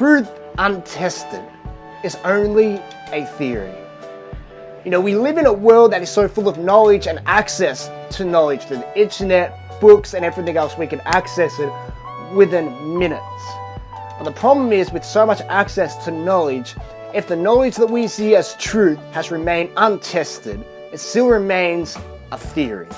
truth untested is only a theory. We live in a world that is so full of knowledge and access to knowledge through the internet, books, and everything else. We can access it within minutes. But the problem is, with so much access to knowledge, if the knowledge that we see as truth has remained untested, it still remains a theory.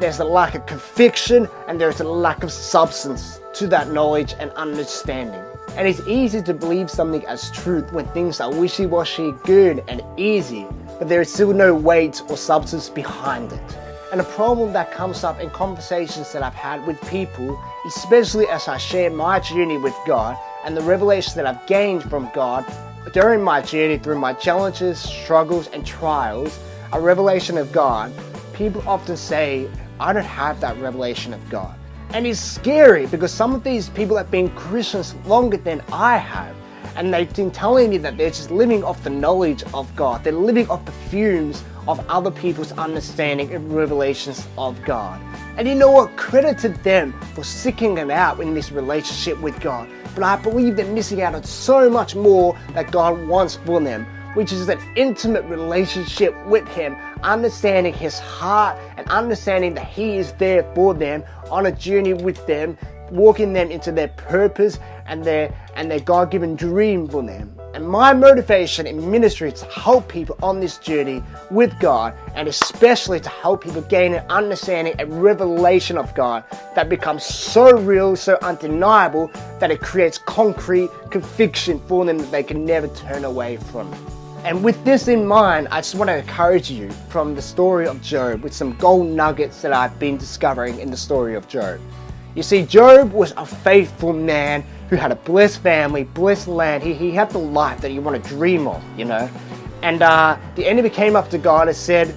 There's a lack of conviction and there's a lack of substance to that knowledge and understanding. And it's easy to believe something as truth when things are wishy-washy, good and easy, but there is still no weight or substance behind it. And a problem that comes up in conversations that I've had with people, especially as I share my journey with God and the revelations that I've gained from God during my journey through my challenges, struggles and trials, a revelation of God, people often say, I don't have that revelation of God. And it's scary because some of these people have been Christians longer than I have. And they've been telling me that they're just living off the knowledge of God. They're living off the fumes of other people's understanding and revelations of God. And you know what? Credit to them for sticking it out in this relationship with God. But I believe they're missing out on so much more that God wants for them, which is an intimate relationship with Him, understanding His heart and understanding that He is there for them on a journey with them, walking them into their purpose and their God-given dream for them. And my motivation in ministry is to help people on this journey with God, and especially to help people gain an understanding and revelation of God that becomes so real, so undeniable, that it creates concrete conviction for them that they can never turn away from it. And with this in mind, I just want to encourage you from the story of Job with some gold nuggets that I've been discovering in the story of Job. You see, Job was a faithful man who had a blessed family, blessed land. He had the life that you want to dream of, And the enemy came up to God and said,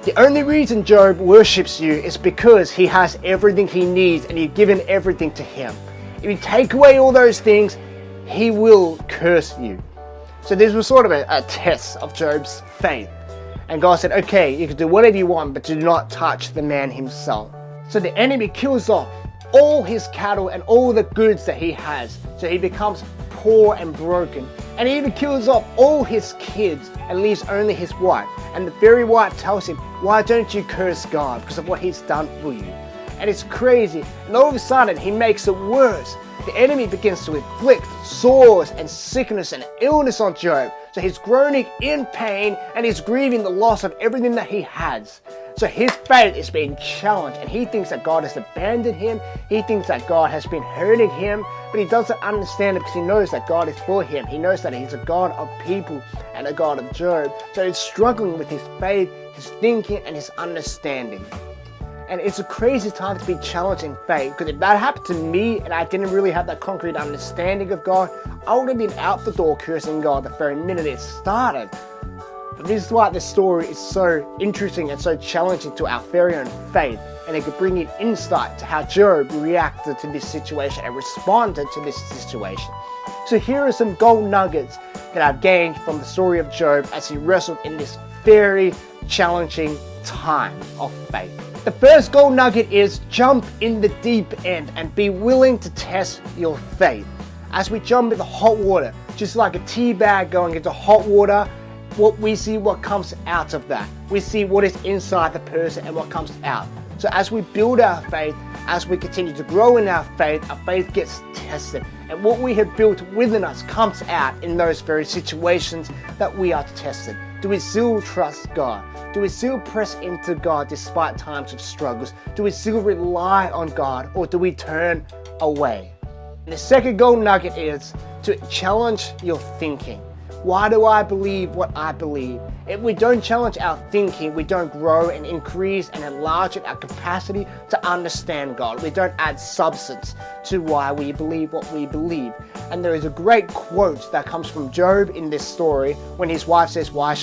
the only reason Job worships you is because he has everything he needs and you've given everything to him. If you take away all those things, he will curse you. So this was sort of a test of Job's faith. And God said, okay, you can do whatever you want, but do not touch the man himself. So the enemy kills off all his cattle and all the goods that he has. So he becomes poor and broken. And he even kills off all his kids and leaves only his wife. And the very wife tells him, why don't you curse God because of what he's done for you? And it's crazy. And all of a sudden, he makes it worse. The enemy begins to inflict sores and sickness and illness on Job. So he's groaning in pain and he's grieving the loss of everything that he has. So his faith is being challenged and he thinks that God has abandoned him. He thinks that God has been hurting him, but he doesn't understand it because he knows that God is for him. He knows that he's a God of people and a God of Job. So he's struggling with his faith, his thinking and his understanding. And it's a crazy time to be challenged in faith, because if that happened to me and I didn't really have that concrete understanding of God, I would have been out the door cursing God the very minute it started. But this is why this story is so interesting and so challenging to our very own faith, and it could bring in insight to how Job reacted to this situation and responded to this situation. So here are some gold nuggets that I've gained from the story of Job as he wrestled in this very challenging time of faith. The first gold nugget is jump in the deep end and be willing to test your faith. As we jump into hot water, just like a tea bag going into hot water, we see what comes out of that. We see what is inside the person and what comes out. So as we build our faith, as we continue to grow in our faith gets tested. And what we have built within us comes out in those very situations that we are tested. Do we still trust God? Do we still press into God despite times of struggles? Do we still rely on God, or do we turn away? And the second gold nugget is to challenge your thinking. Why do I believe what I believe? If we don't challenge our thinking, we don't grow and increase and enlarge our capacity to understand God. We don't add substance to why we believe what we believe. And there is a great quote that comes from Job in this story when his wife says, why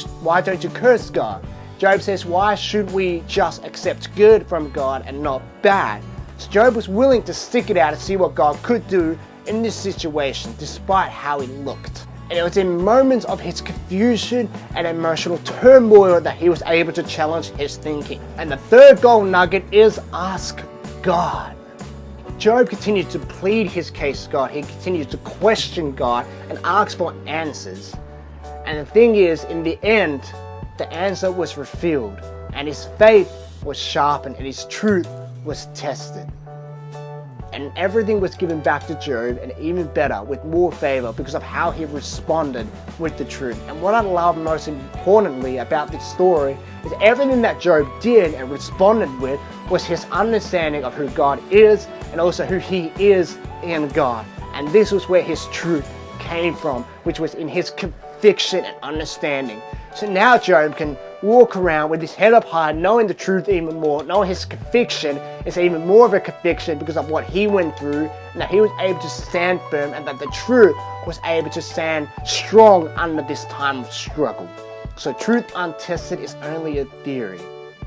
don't you curse God? Job says, why should we just accept good from God and not bad? So Job was willing to stick it out and see what God could do in this situation, despite how it looked. And it was in moments of his confusion and emotional turmoil that he was able to challenge his thinking. And the third gold nugget is ask God. Job continued to plead his case to God. He continued to question God and ask for answers. And the thing is, in the end, the answer was revealed, and his faith was sharpened, and his truth was tested. And everything was given back to Job, and even better, with more favor, because of how he responded with the truth. And what I love most importantly about this story is everything that Job did and responded with was his understanding of who God is, and also who he is in God. And this was where his truth came from, which was in his conviction and understanding. So now Job can walk around with his head up high, knowing the truth even more, knowing his conviction is even more of a conviction because of what he went through, and that he was able to stand firm, and that the truth was able to stand strong under this time of struggle. So truth untested is only a theory.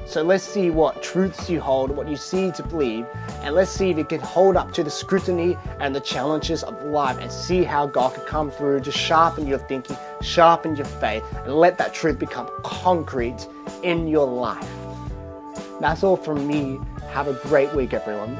So let's see what truths you hold, what you see to believe, and let's see if it can hold up to the scrutiny and the challenges of life, and see how God can come through to sharpen your thinking, sharpen your faith, and let that truth become concrete in your life. That's all from me. Have a great week, everyone.